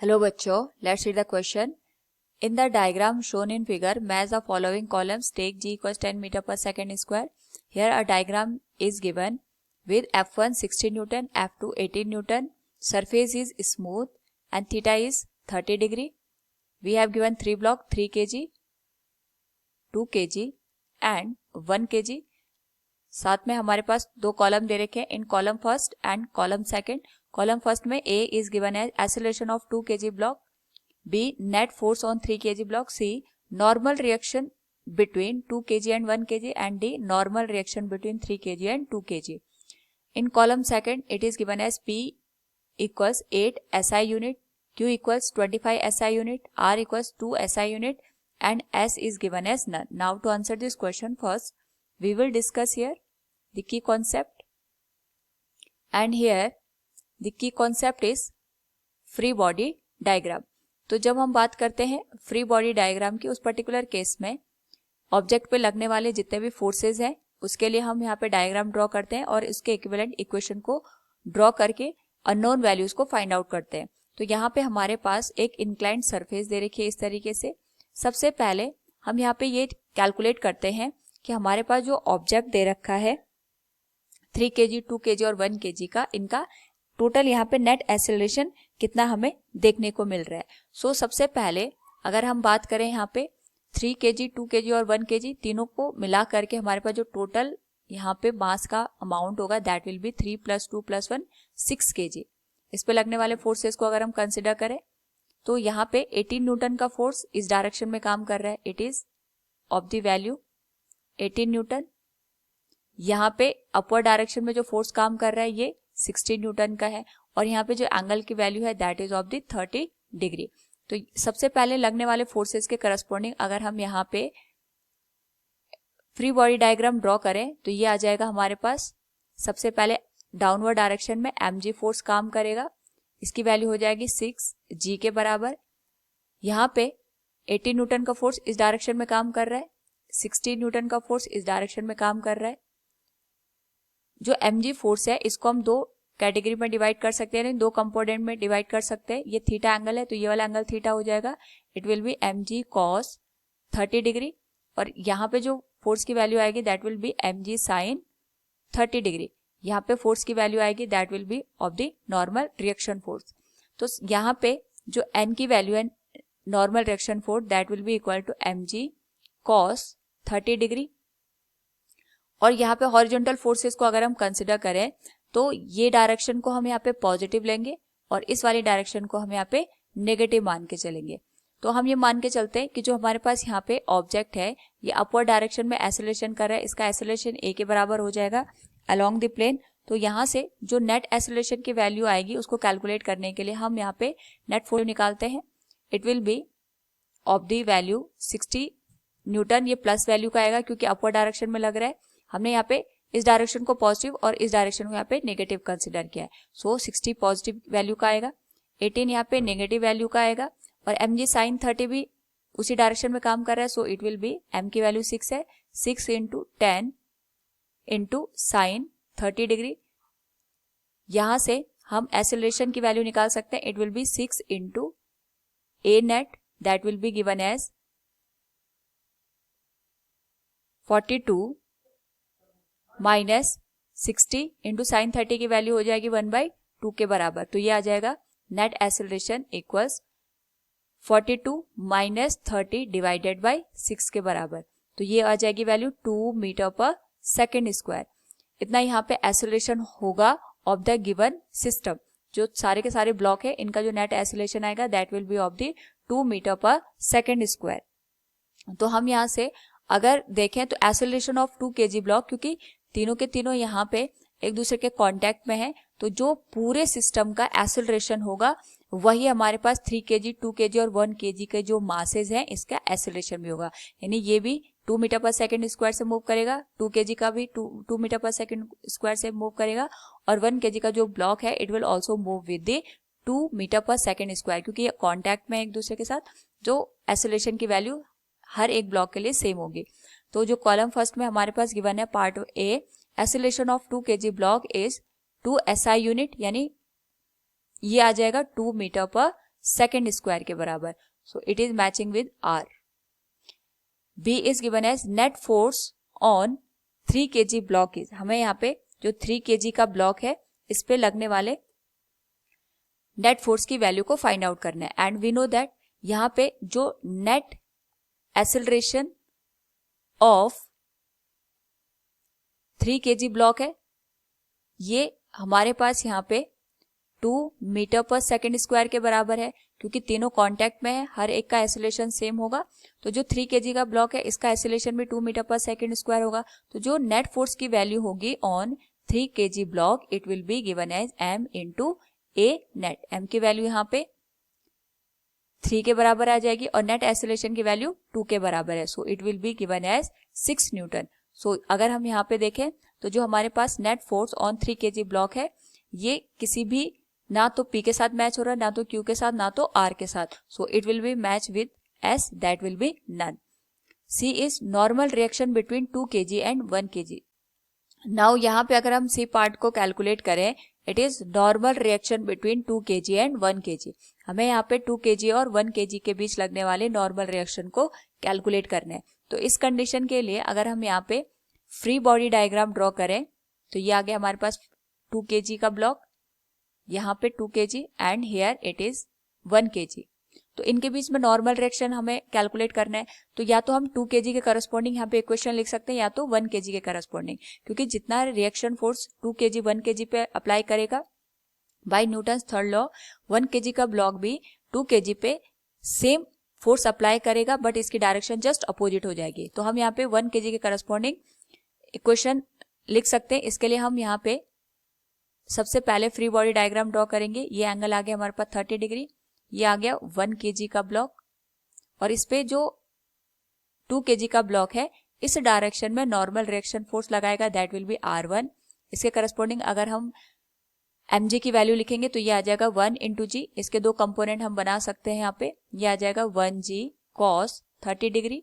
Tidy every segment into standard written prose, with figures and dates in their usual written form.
Hello बच्चों, let's read the question. In the diagram shown in figure, match the following columns. Take g equals 10 meter per second square. Here a diagram is given with F1 60 Newton, F2 18 Newton. Surface is smooth and theta is 30 degree. We have given 3 block 3 kg, 2 kg and 1 kg. साथ में हमारे पास दो column दे रखे हैं इन column first and column second. Column first में A is given as acceleration of 2 kg block, B net force on 3 kg block, C normal reaction between 2 kg and 1 kg and D normal reaction between 3 kg and 2 kg. In column second it is given as P equals 8 SI unit, Q equals 25 SI unit, R equals 2 SI unit and S is given as none. Now to answer this question, first we will discuss here the key concept, and here the key concept is free body diagram. तो जब हम बात करते हैं free body diagram की, उस particular case में object पे लगने वाले जितने भी फोर्सेस हैं उसके लिए हम यहाँ पे डायग्राम ड्रॉ करते हैं और इसके इक्विवेलेंट इक्वेशन को ड्रॉ करके अननोन वैल्यूज को फाइंड आउट करते हैं. तो यहाँ पे हमारे पास एक इंक्लाइंड सरफेस दे रखी है इस तरीके से. सबसे पहले हम यहाँ पे ये कैलकुलेट करते हैं कि हमारे पास जो ऑब्जेक्ट दे रखा है 3 kg, 2 kg और 1 kg का, इनका टोटल यहाँ पे नेट एक्सेलरेशन कितना हमें देखने को मिल रहा है. सो सबसे पहले अगर हम बात करें यहाँ पे 3 kg, 2 kg और 1 kg तीनों को मिला करके हमारे पास जो टोटल यहाँ पे मास का अमाउंट होगा दैट विल बी 3 + 2 + 1 6 kg. इस पे लगने वाले फोर्सेस को अगर हम कंसिडर करें तो यहाँ पे 18 न्यूटन का फोर्स इस डायरेक्शन में काम कर रहा है. It is of the value 18 Newton. यहाँ पे अपवर्ड डायरेक्शन में जो फोर्स काम कर रहा है ये 60 न्यूटन का है और यहाँ पे जो एंगल की वैल्यू है that is of the 30 degree. तो सबसे पहले लगने वाले फोर्सेस के करस्पॉन्डिंग अगर हम यहाँ पे फ्री बॉडी डायग्राम ड्रॉ करें तो ये आ जाएगा हमारे पास. सबसे पहले डाउनवर्ड डायरेक्शन में mg फोर्स काम करेगा, इसकी वैल्यू हो जाएगी 6g के बराबर. यहाँ पे 18 न्यूटन का फोर्स इस डायरेक्शन में काम कर रहा है, 60 न्यूटन का फोर्स इस डायरेक्शन में काम कर रहा है. जो mg फोर्स है इसको हम दो कैटेगरी में डिवाइड कर सकते हैं, दो कंपोनेंट में डिवाइड कर सकते हैं. ये थीटा एंगल है तो ये वाला एंगल थीटा हो जाएगा. It will be mg cos 30 degree और यहाँ पे जो फोर्स की वैल्यू आएगी that will be mg sin 30 degree. यहाँ पे फोर्स की वैल्यू आएगी that will be of the normal reaction force. तो यहाँ पे जो n की वैल्यू है normal reaction force that will be equal to mg cos 30 degree. और यहाँ पे हॉरिजॉन्टल फोर्सेस को अगर हम कंसिडर करें तो ये डायरेक्शन को हम यहाँ पे पॉजिटिव लेंगे और इस वाली डायरेक्शन को हम यहाँ पे नेगेटिव मान के चलेंगे. तो हम ये मान के चलते हैं कि जो हमारे पास यहाँ पे ऑब्जेक्ट है ये अपवर्ड डायरेक्शन में एक्सेलरेशन कर रहा है, इसका एक्सेलरेशन a के बराबर हो जाएगा अलोंग द प्लेन. तो यहाँ से जो नेट एक्सेलरेशन की वैल्यू आएगी उसको कैलकुलेट करने के लिए हम यहाँ पे नेट फोर्स निकालते हैं. It will be of the value 60 Newton. ये प्लस वैल्यू का आएगा क्योंकि अपवर्ड डायरेक्शन में लग रहा है. हमने यहाँ पे इस डायरेक्शन को पॉजिटिव और इस डायरेक्शन को यहाँ पे नेगेटिव कंसिडर किया है. सो 60 पॉजिटिव वैल्यू का आएगा, 18 यहाँ पे नेगेटिव वैल्यू का आएगा और mg sin 30 भी उसी डायरेक्शन में काम कर रहा है. So it will B m की वैल्यू 6 है, 6 × 10 × sin 30 डिग्री. यहाँ से हम एक्सेलरेशन की वैल्यू निकाल सकते हैं. It will be 6 × a net that will be given as 42 minus 60 × sin 30 की वैल्यू हो जाएगी 1/2 के बराबर. तो ये आ जाएगा net acceleration equals 42 minus 30 divided by 6 के बराबर. तो ये आ जाएगी value 2 metre per second square. इतना यहाँ पे एक्सेलरेशन होगा ऑफ द गिवन सिस्टम. जो सारे के सारे ब्लॉक है इनका जो नेट एक्सेलरेशन आएगा that will be of the 2 metre per second square. तो हम यहाँ से अगर देखें तो एक्सेलरेशन ऑफ 2 kg ब्लॉक, क्योंकि तीनों के तीनों यहाँ पे एक दूसरे के कांटेक्ट में है तो जो पूरे सिस्टम का एक्सेलरेशन होगा वही हमारे पास 3 kg, 2 kg और 1 kg के जो मासेज हैं इसका एक्सेलरेशन भी होगा. यानी ये भी 2 मीटर पर सेकेंड स्क्वायर से मूव करेगा, 2 kg का भी 2 मीटर पर सेकेंड स्क्वायर से मूव करेगा और 1 kg का जो ब्लॉक है it will also move with the 2 metre per second square, क्योंकि ये कॉन्टैक्ट में एक दूसरे के साथ. जो एक्सेलरेशन की वैल्यू हर एक ब्लॉक के लिए सेम होगी. तो जो कॉलम फर्स्ट में हमारे पास गिवन है part A, acceleration of 2 kg block is 2 SI unit, यानी ये आ जाएगा 2 मीटर पर सेकेंड स्क्वायर के बराबर. So it is matching with R. B is given as net force on 3 kg block is. हमें यहाँ पे जो 3 kg का ब्लॉक है इस पे लगने वाले नेट फोर्स की वैल्यू को फाइंड आउट करना है. एंड वी नो दैट यहाँ पे जो net acceleration of 3 kg block है ये हमारे पास यहाँ पे 2 मीटर पर सेकेंड स्क्वायर के बराबर है. क्योंकि तीनों कांटेक्ट में है, हर एक का एक्सेलरेशन सेम होगा. तो जो 3 kg का ब्लॉक है इसका एक्सेलरेशन भी 2 मीटर पर सेकेंड स्क्वायर होगा. तो जो नेट फोर्स की वैल्यू होगी on 3 kg block it will be given as m into a net. m की वैल्यू यहाँ पे 3 के बराबर आ जाएगी और नेट एक्सेलरेशन की वैल्यू 2 के बराबर है. So it will be given as 6 newton. सो अगर हम यहाँ पे देखें तो जो हमारे पास net force on 3 kg block है ये किसी भी ना तो P के साथ मैच हो रहा है, ना तो Q के साथ, ना तो R के साथ. So it will be match with S, that will be none. C is normal reaction between 2 kg and 1 kg. Now यहाँ पे अगर हम C पार्ट को कैलकुलेट करें it is normal reaction between 2 kg and 1 kg. हमें यहाँ पे 2 kg और 1 kg के बीच लगने वाले नॉर्मल रिएक्शन को कैलकुलेट करना है. तो इस कंडीशन के लिए अगर हम यहाँ पे फ्री बॉडी डायग्राम ड्रॉ करें तो ये आ गया हमारे पास 2 kg का ब्लॉक, यहाँ पे 2 kg and here it is 1 kg. तो इनके बीच में नॉर्मल रिएक्शन हमें कैलकुलेट करना है. तो या तो हम 2 kg के करस्पॉन्डिंग यहाँ पे इक्वेशन लिख सकते हैं या तो 1 kg के करस्पॉन्डिंग. क्योंकि जितना रिएक्शन फोर्स 2 kg 1 kg पे अप्लाई करेगा by Newton's third law 1 kg का ब्लॉक भी 2 kg पे सेम फोर्स अप्लाई करेगा बट इसकी डायरेक्शन जस्ट अपोजिट हो जाएगी. तो हम यहाँ पे 1 kg के करस्पॉन्डिंग इक्वेशन लिख सकते हैं. इसके लिए हम यहाँ पे सबसे पहले फ्री बॉडी डायग्राम ड्रॉ करेंगे. ये एंगल आ गया हमारे पास 30 डिग्री. ये आ गया 1 kg का ब्लॉक और इस पे जो 2 kg का ब्लॉक है इस डायरेक्शन में नॉर्मल रिएक्शन फोर्स लगाएगा दैट विल बी R1. इसके करस्पॉन्डिंग अगर हम mg की वैल्यू लिखेंगे तो ये आ जाएगा 1 इंटू जी. इसके दो कंपोनेंट हम बना सकते हैं यहाँ पे. ये आ जाएगा 1g cos 30 डिग्री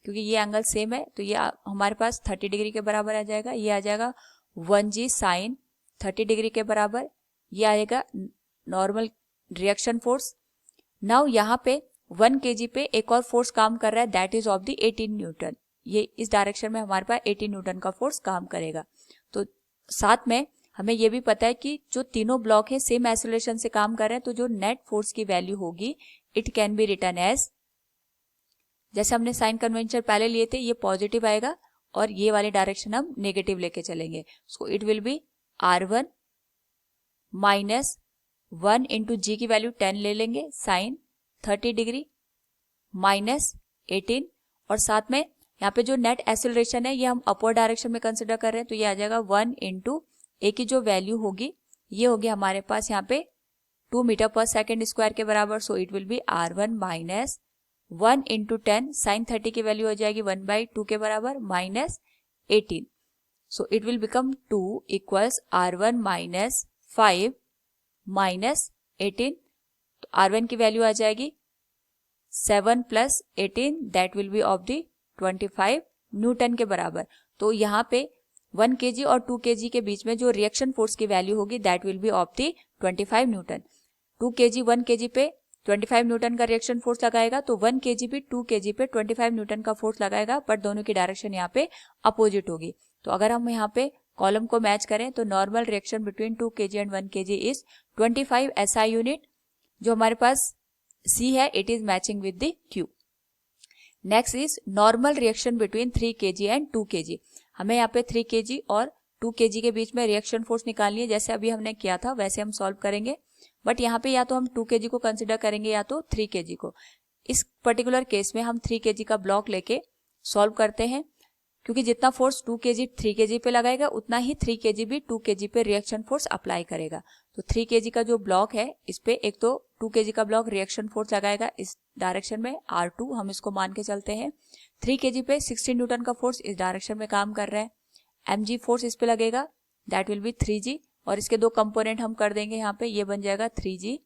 क्योंकि ये एंगल सेम है तो ये हमारे पास 30 डिग्री के बराबर आ जाएगा. ये आ जाएगा 1g sin 30 डिग्री के बराबर. ये आएगा नॉर्मल रिएक्शन फोर्स. नाउ यहाँ पे 1 kg पे एक और फोर्स काम कर रहा है that is of the 18 Newton. ये इस डायरेक्शन में हमारे पास 18 न्यूटन का फोर्स काम करेगा. तो साथ में हमें ये भी पता है कि जो तीनों ब्लॉक है सेम एक्सेलरेशन से काम कर रहे हैं तो जो नेट फोर्स की वैल्यू होगी it can be written as, जैसे हमने साइन कन्वेंशन पहले लिए थे ये पॉजिटिव आएगा और ये वाली डायरेक्शन हम नेगेटिव लेके चलेंगे. So it will be R1 minus 1 into g की वैल्यू 10 ले लेंगे साइन 30 डिग्री माइनस 18 और साथ में यहाँ पे जो नेट एक्सेलरेशन है ये हम अपवर्ड डायरेक्शन में कंसिडर कर रहे हैं तो ये आ जाएगा 1 इंटू ए की जो वैल्यू होगी ये होगी हमारे पास यहाँ पे 2 मीटर पर सेकेंड स्क्वायर के बराबर. So it will be R1 minus 1 into 10 sine 30 की वैल्यू हो जाएगी 1/2 के बराबर minus 18. So it will become 2 equals R1 minus 5 minus 18. तो R1 की वैल्यू आ जाएगी 7 plus 18 that will be of the 25 newton के बराबर. तो यहाँ पे 1 kg और 2 kg के बीच में जो रिएक्शन फोर्स की वैल्यू होगी that will be of the 25 Newton. 2 kg 1 kg पे 25 न्यूटन का रिएक्शन फोर्स लगाएगा तो 1 kg भी 2 kg पे 25 न्यूटन का फोर्स लगाएगा बट दोनों की डायरेक्शन यहाँ पे अपोजिट होगी. तो अगर हम यहाँ पे कॉलम को मैच करें तो normal reaction between 2 kg and 1 kg is 25 SI unit. जो हमारे पास C है it is matching with the Q. Next is normal reaction between 3 kg and 2 kg. हमें यहाँ पे 3 kg और 2 kg के बीच में रिएक्शन फोर्स निकालनी है जैसे अभी हमने किया था वैसे हम सॉल्व करेंगे. बट यहाँ पे या तो हम 2 kg को कंसिडर करेंगे या तो 3 kg को. इस पर्टिकुलर केस में हम 3 kg का ब्लॉक लेके सॉल्व करते हैं क्योंकि जितना फोर्स 2 kg 3 kg पे लगाएगा उतना ही 3 kg भी 2 kg पे रिएक्शन फोर्स अप्लाई करेगा. तो 3 kg का जो ब्लॉक है इस पे एक तो 2 kg का ब्लॉक रिएक्शन फोर्स लगाएगा इस डायरेक्शन में R2 हम इसको मान के चलते हैं. 3 kg पे 16 न्यूटन का फोर्स इस डायरेक्शन में काम कर रहा है. mg फोर्स इस पे लगेगा दैट विल बी 3g और इसके दो कंपोनेंट हम कर देंगे यहाँ पे. ये बन जाएगा 3g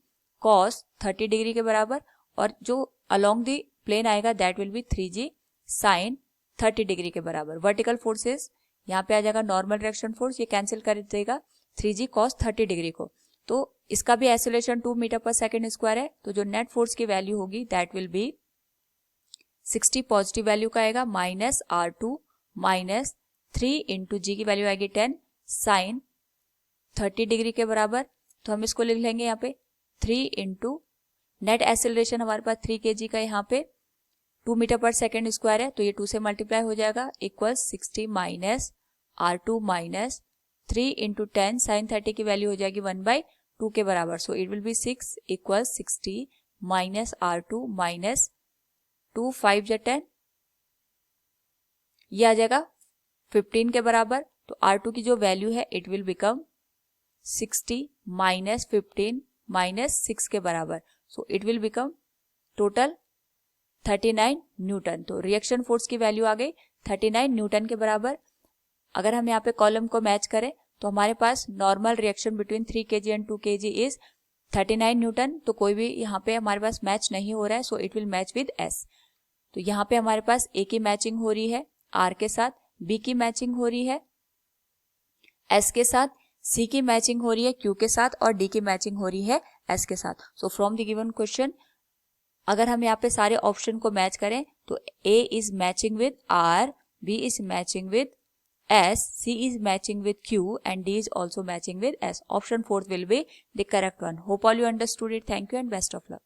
cos 30 डिग्री के बराबर और जो अलोंग द प्लेन आएगा that will B 3g sin 30 degree के बराबर. वर्टिकल फोर्सेस यहाँ पे आ जाएगा नॉर्मल रिएक्शन फोर्स ये कैंसिल कर देगा 3g cos 30 डिग्री को. तो इसका भी acceleration 2 metre per second square है, तो जो नेट फोर्स की वैल्यू होगी that will B 60 positive value का आएगा minus R2 minus 3 into g की वैल्यू आएगी 10 साइन 30 डिग्री के बराबर। तो हम इसको लिख लेंगे यहाँ पे 3 इंटू नेट एक्सेलरेशन हमारे पास 3 kg का यहाँ पे 2 मीटर पर सेकेंड स्क्वायर है, तो ये 2 से मल्टीप्लाई हो जाएगा equal 60 minus R2 minus 3 into 10 sine 30 की वैल्यू हो जाएगी 1/2 के बराबर। So it will be 6 equal 60 minus R2 minus 2 5 या 10, ये आ जाएगा 15 के बराबर। तो R2 की जो वैल्यू है it will become 60 minus 15 minus 6 के बराबर। So it will become total 39 newton. तो रिएक्शन फोर्स की वैल्यू आ गई 39 न्यूटन के बराबर। अगर हम यहाँ पे कॉलम को मैच करें तो हमारे पास normal reaction between 3 kg and 2 kg is 39 newton. तो कोई भी यहाँ पे हमारे पास मैच नहीं हो रहा है, so it will match with S। तो यहाँ पे हमारे पास A की मैचिंग हो रही है R के साथ, B की मैचिंग हो रही है S के साथ, C की मैचिंग हो रही है Q के साथ और D की मैचिंग हो रही है S के साथ। So from the given question अगर हम यहाँ पे सारे ऑप्शन को मैच करें तो A is matching with R, B is matching with S, C is matching with Q and D is also matching with S. Option 4 will be the correct one. Hope all you understood it. Thank you and best of luck.